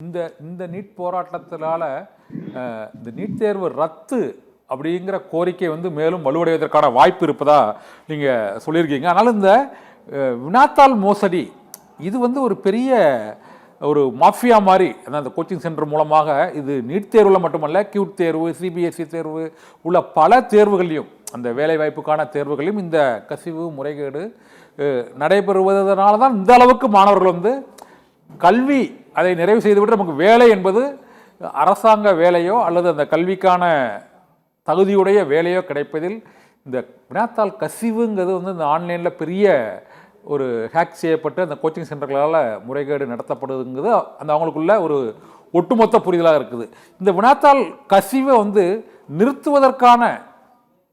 இந்த இந்த நீட் போராட்டத்தினால இந்த நீட் தேர்வு ரத்து அப்படிங்கிற கோரிக்கை வந்து மேலும் வலுவடைவதற்கான வாய்ப்பு இருப்பதா நீங்கள் சொல்லியிருக்கீங்க. அதனால் இந்த வினாத்தாள் மோசடி இது வந்து ஒரு பெரிய ஒரு மாஃபியா மாதிரி, அந்த கோச்சிங் சென்டர் மூலமாக இது நீட் தேர்வில் மட்டுமல்ல, கியூட் தேர்வு, சிபிஎஸ்சி தேர்வு உள்ள பல தேர்வுகளையும், அந்த வேலைவாய்ப்புக்கான தேர்வுகளையும் இந்த கசிவு முறைகேடு நடைபெறுவதனால தான் இந்த அளவுக்கு மாணவர்கள் வந்து கல்வி அதை நிறைவு செய்துவிட்டு நமக்கு வேலை என்பது அரசாங்க வேலையோ அல்லது அந்த கல்விக்கான தகுதியுடைய வேலையோ கிடைப்பதில் இந்த வினாத்தாள் கசிவுங்கிறது வந்து இந்த ஆன்லைனில் பெரிய ஒரு ஹேக் செய்யப்பட்டு அந்த கோச்சிங் சென்டர்களால் முறைகேடு நடத்தப்படுதுங்கிறது அந்த அவங்களுக்குள்ள ஒரு ஒட்டுமொத்த புரிதலாக இருக்குது. இந்த வினாத்தாள் கசிவை வந்து நிறுத்துவதற்கான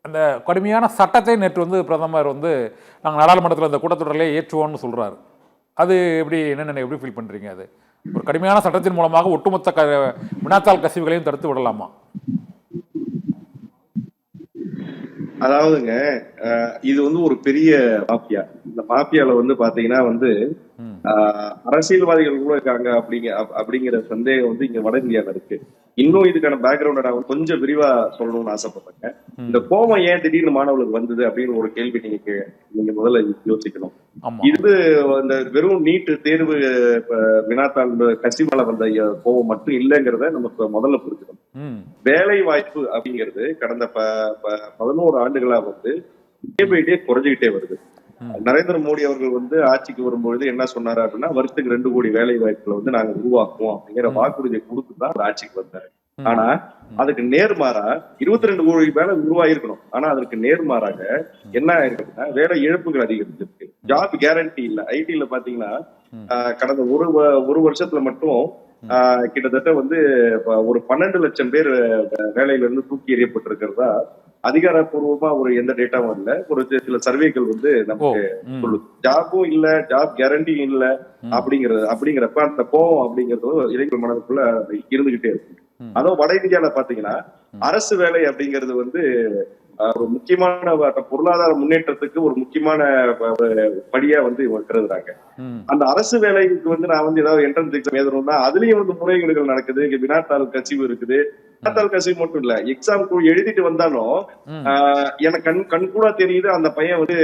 அந்த கடுமையான சட்டத்தை நேற்று வந்து பிரதமர் வந்து நாங்கள் நாடாளுமன்றத்தில் அந்த கூட்டத்தொடரிலே ஏற்றுவோம்னு சொல்கிறாரு. அது எப்படி என்னென்ன எப்படி ஃபீல் பண்ணுறீங்க? அது ஒரு கடுமையான சட்டத்தின் மூலமாக ஒட்டுமொத்த வினாத்தாள் கசிவுகளையும் தடுத்து விடலாமா? அதாவதுங்க, இது வந்து ஒரு பெரிய மாஃபியா. இந்த மாஃபியால வந்து பாத்தீங்கன்னா வந்து அரசியல்வாதிகள் கூட இருக்காங்க அப்படிங்கிற சந்தேகம் வந்து இங்க வட இந்தியால இருக்கு. இன்னும் இதுக்கான பேக்ரவுண்ட நான் கொஞ்சம் விரிவா சொல்லணும்னு ஆசைப்படுறேன். இந்த கோபம் ஏன் திடீர்னு மாணவர்களுக்கு வந்தது அப்படின்னு ஒரு கேள்வி நீங்க முதல்ல யோசிக்கணும். இது இந்த வெறும் நீட்டு தேர்வு வினாத்தாள் கசிவால வந்த கோபம் மட்டும் இல்லைங்கிறத நமக்கு முதல்ல புரிஞ்சுக்கணும். வேலை வாய்ப்பு அப்படிங்கிறது கடந்த 11 ஆண்டுகளா வந்து குறைஞ்சுக்கிட்டே வருது. நரேந்திர மோடி அவர்கள் வந்து ஆட்சிக்கு வரும்பொழுது என்ன சொன்னாரு அப்படின்னா, வருஷத்துக்கு 2 கோடி வேலை வாய்ப்புகளை வந்து நாங்க உருவாக்குவோம் அப்படிங்கிற வாக்குறுதியை கொடுத்துதான் அவர் ஆட்சிக்கு வந்தாரு. ஆனா அதுக்கு நேர்மாறா 22 கோடி வேலை உருவாயிருக்கணும். ஆனா அதற்கு நேர்மாறாக என்ன ஆயிருக்குன்னா வேலை இழப்புகள் அதிகரிச்சிருக்கு. ஜாப் கேரண்டி இல்ல. ஐடில பாத்தீங்கன்னா கடந்த ஒரு வருஷத்துல மட்டும் கிட்டத்தட்ட வந்து ஒரு 12 லட்சம் பேர் வேலையில இருந்து தூக்கி எறியப்பட்டிருக்கிறதா அதிகாரப்பூர்வமா ஒரு எந்த டேட்டாவும் இல்ல. ஒரு சில சர்வேக்கள் வந்து நமக்கு சொல்லுது. ஜாபும் இல்ல, ஜாப் கேரண்டியும் இல்ல அப்படிங்கிறப்ப அந்த கோவம் அப்படிங்கிறது இளைஞர் மனதுக்குள்ள இருந்துகிட்டே இருக்கு. அதுவும் வட இந்தியால பாத்தீங்கன்னா அரசு வேலை அப்படிங்கிறது வந்து ஒரு முக்கியமான பொருளாதார முன்னேற்றத்துக்கு ஒரு முக்கியமான படியா வந்து இவங்க கருதுறாங்க. அந்த அரசு வேலைக்கு வந்து நான் வந்து ஏதாவது என்ட்ரன்ஸ் எக்ஸாம் எழுதணும்னா அதுலயும் வந்து முறைகேடுகள் நடக்குது. இங்க வினாத்தாள் கசிவு இருக்குது. வினாத்தாள் கசிவு மட்டும் இல்ல, எக்ஸாம் எழுதிட்டு வந்தாலும் எனக்கு கண் கூட தெரியுது அந்த பையன் வந்து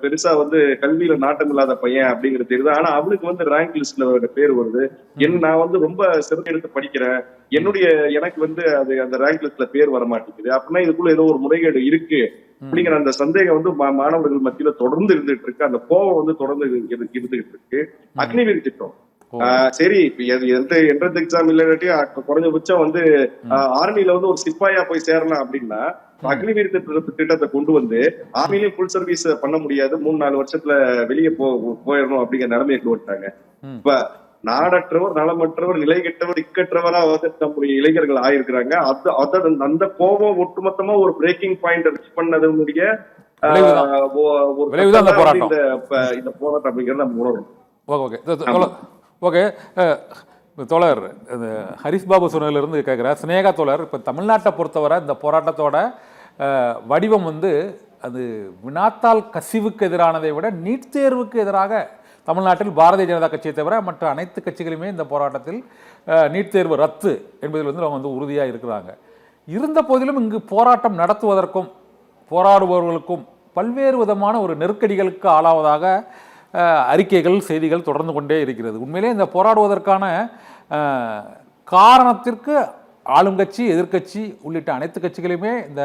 பெருசா வந்து கல்வியில நாட்டம் இல்லாத பையன் அப்படிங்கிறது தெரியுது. ஆனா அவனுக்கு வந்து ரேங்க் லிஸ்ட்ல பேர் வருது. நான் வந்து ரொம்ப சிறப்பு எடுத்து படிக்கிறேன், எனக்கு வந்து அது அந்த ரேங்க் லிஸ்ட்ல பேர் வர மாட்டேங்குது அப்படின்னா இதுக்குள்ள ஏதோ ஒரு முறைகேடு இருக்கு அப்படிங்கிற அந்த சந்தேகம் வந்து மாணவர்கள் மத்தியில தொடர்ந்து இருந்துட்டு இருக்கு. அந்த கோபம் வந்து தொடர்ந்து இருந்துகிட்டு இருக்கு. அக்னிவீர் திட்டம் சரி, என்ட்ரன்ஸ் எக்ஸாம் இல்லாட்டி குறைஞ்சபட்சம் வந்து ஆர்மில வந்து ஒரு சிப்பாயா போய் சேரலாம் அப்படின்னா அக்னிவீர் திட்டத்தை கொண்டு வந்து ஆர்மிலையும் ஃபுல் சர்வீஸ் பண்ண முடியாது, 3-4 வருஷத்துல வெளியே போயிடணும் அப்படிங்கிற நிலைமையை கொண்டு வந்துட்டாங்க. இப்ப நாடற்றவர், நலமற்றவர், நிலை கெட்டவர், இக்கற்றவரா வந்து நம்முடைய இளைஞர்கள் ஆயிருக்கிறாங்க. அந்த கோபம் ஒட்டுமொத்தமா ஒரு பிரேக்கிங் பாயிண்ட் ரீச் பண்ணதுடைய இந்த போராட்டம் அப்படிங்கிறது நம்ம உணரணும். ஓகே தோழர், ஹரிஷ் பாபு சொன்னதிலிருந்து கேட்குறார் ஸ்னேகா தோழர், இப்போ தமிழ்நாட்டை பொறுத்தவரை இந்த போராட்டத்தோட வடிவம் வந்து அது வினாத்தாள் கசிவுக்கு எதிரானதை விட நீட் தேர்வுக்கு எதிராக தமிழ்நாட்டில் பாரதிய ஜனதா கட்சியை தவிர மற்ற அனைத்து கட்சிகளுமே இந்த போராட்டத்தில் நீட் தேர்வு ரத்து என்பதில் வந்து அவங்க வந்து உறுதியாக இருக்கிறாங்க. இருந்த போதிலும் இங்கு போராட்டம் நடத்துவதற்கும் போராடுபவர்களுக்கும் பல்வேறு விதமான ஒரு நெருக்கடிகளுக்கு ஆளாவதாக அறிக்கைகள், செய்திகள் தொடர்ந்து கொண்டே இருக்கிறது. உண்மையிலே இந்த போராடுவதற்கான காரணத்திற்கு ஆளுங்கட்சி, எதிர்கட்சி உள்ளிட்ட அனைத்து கட்சிகளுமே இந்த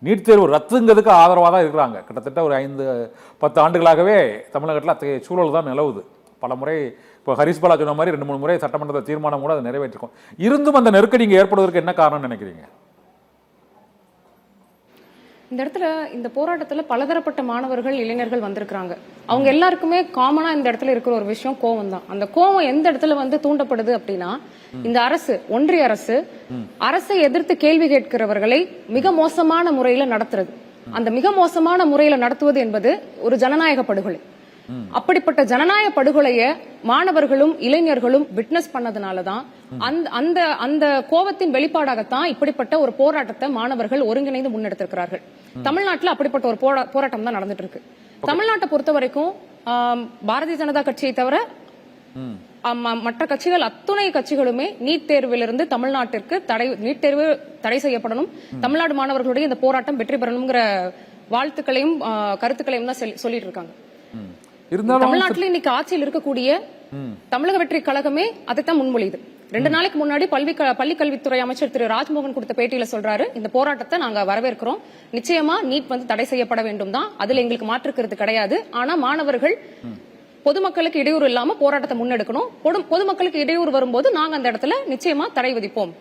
நீட் தேர்வு ரத்துங்கிறதுக்கு ஆதரவாக தான் இருக்கிறாங்க. கிட்டத்தட்ட ஒரு 5-10 ஆண்டுகளாகவே தமிழகத்தில் அத்தகைய சூழல் தான் நிலவுது. பல முறை இப்போ ஹரிஷ் பாலா சொன்ன மாதிரி 2-3 முறை சட்டமன்ற தீர்மானம் கூட அதை நிறைவேற்றிருக்கோம். இருந்தும் அந்த நெருக்கடி இங்கே ஏற்படுவதற்கு என்ன காரணம்னு நினைக்கிறீங்க? இந்த இடத்துல இந்த போராட்டத்துல பலதரப்பட்ட மாணவர்கள், இளைஞர்கள் வந்திருக்கிறாங்க. அவங்க எல்லாருக்குமே காமனா இந்த இடத்துல இருக்கிற ஒரு விஷயம் கோவம் தான். அந்த கோவம் எந்த இடத்துல வந்து தூண்டப்படுது அப்படின்னா, இந்த அரசு, ஒன்றிய அரசை எதிர்த்து கேள்வி கேட்கிறவர்களை மிக மோசமான முறையில நடத்துறது. அந்த மிக மோசமான முறையில நடத்துவது என்பது ஒரு ஜனநாயக படுகொலை. அப்படிப்பட்ட ஜனநாயக படுகொலைய மாணவர்களும் இளைஞர்களும் விட்னஸ் பண்ணதுனாலதான் அந்த கோபத்தின் வெளிப்பாடாகத்தான் இப்படிப்பட்ட ஒரு போராட்டத்தை மாணவர்கள் ஒருங்கிணைந்து முன்னெடுத்திருக்கிறார்கள். தமிழ்நாட்டில் அப்படிப்பட்ட ஒரு போராட்டம் தான் நடந்துட்டு இருக்கு. தமிழ்நாட்டை பொறுத்த வரைக்கும் பாரதிய ஜனதா கட்சியை தவிர மற்ற கட்சிகள் அத்துணை கட்சிகளுமே நீட் தேர்விலிருந்து தமிழ்நாட்டிற்கு நீட் தேர்வு தடை செய்யப்படணும், தமிழ்நாடு மாணவர்களுடைய இந்த போராட்டம் வெற்றி பெறணுங்கிற வாழ்த்துக்களையும் கருத்துக்களையும் தான் சொல்லிட்டு இருக்காங்க. தமிழ்நாட்டில் இன்னைக்கு ஆட்சியில் இருக்கக்கூடிய தமிழக வெற்றி கழகமே அதைத்தான் முன்மொழியுது. 2 நாளைக்கு முன்னாடி பள்ளிக்கல்வித்துறை அமைச்சர் திரு ராஜ்மோகன் கொடுத்த பேட்டியில சொல்றாரு, இந்த போராட்டத்தை நாங்க வரவேற்கிறோம், நிச்சயமா நீட் தடை செய்யப்பட வேண்டும் தான், அதுல எங்களுக்கு மாற்றுக்கிறது கிடையாது. ஆனா மாணவர்கள் பொதுமக்களுக்கு இடையூறு இல்லாம போராட்டத்தை முன்னெடுக்கணும், பொதுமக்களுக்கு இடையூறு வரும்போது நாங்க அந்த இடத்துல நிச்சயமா தடை விதிப்போம்,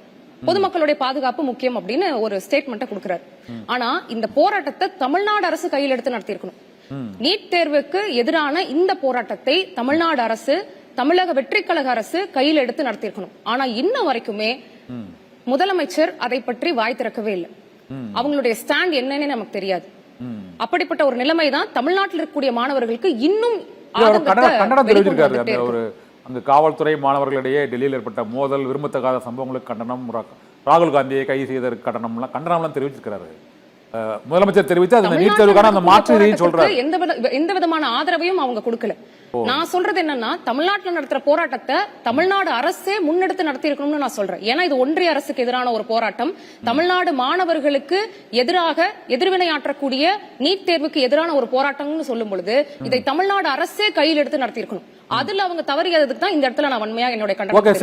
பொதுமக்களுடைய பாதுகாப்பு முக்கியம் அப்படின்னு ஒரு ஸ்டேட்மெண்ட்டை கொடுக்கிறார். ஆனா இந்த போராட்டத்தை தமிழ்நாடு அரசு கையில் எடுத்து நடத்தியிருக்கணும். நீட் தேர்வுக்கு எதிரான இந்த போராட்டத்தை தமிழ்நாடு அரசு, தமிழக வெற்றி கழக அரசு கையில் எடுத்து நடத்தியிருக்கணும். ஆனா இன்ன வரைக்குமே முதலமைச்சர் அதை பற்றி வாய் திறக்கவே இல்லை. அவங்களுடைய ஸ்டாண்ட் என்னன்னு நமக்கு தெரியாது. அப்படிப்பட்ட ஒரு நிலைமை தான் தமிழ்நாட்டில் இருக்கக்கூடிய மாணவர்களுக்கு இன்னும் கண்டனம் தெரிவிச்சிருக்காரு. ஒரு அந்த காவல்துறை மாணவர்களிடையே டெல்லியில் ஏற்பட்ட மோதல், விரும்பத்தகாத சம்பவங்களுக்கு கண்டனம், ராகுல் காந்தியை கைது செய்ததற்கு கண்டனம்லாம் தெரிவிச்சிருக்கிறாரு. முதலமைச்சர் தெரிவித்து அது நீட் தேர்வுக்கான அந்த மாற்று சொல்றாரு. எந்த விதமான ஆதரவையும் அவங்க கொடுக்கல. நான் சொல்றது என்னன்னா, தமிழ்நாட்டில் நடத்துற போராட்டத்தை தமிழ்நாடு அரசே முன்னெடுத்து நடத்தி இருக்கணும்னு நான் சொல்றேன். ஏன்னா இது ஒன்றிய அரசுக்கு எதிரான ஒரு போராட்டம், தமிழ்நாடு மாணவர்களுக்கு எதிராக எதிர்வினையாற்றக்கூடிய நீட் தேர்வுக்கு எதிரான ஒரு போராட்டம்னு சொல்லும் பொழுது இதை தமிழ்நாடு அரசே கையில் எடுத்து நடத்தி இருக்கணும். அதுல அவங்க தவறியதுக்கு தான் இந்த இடத்துல நான் வன்மையா என்னுடைய கண்டனம்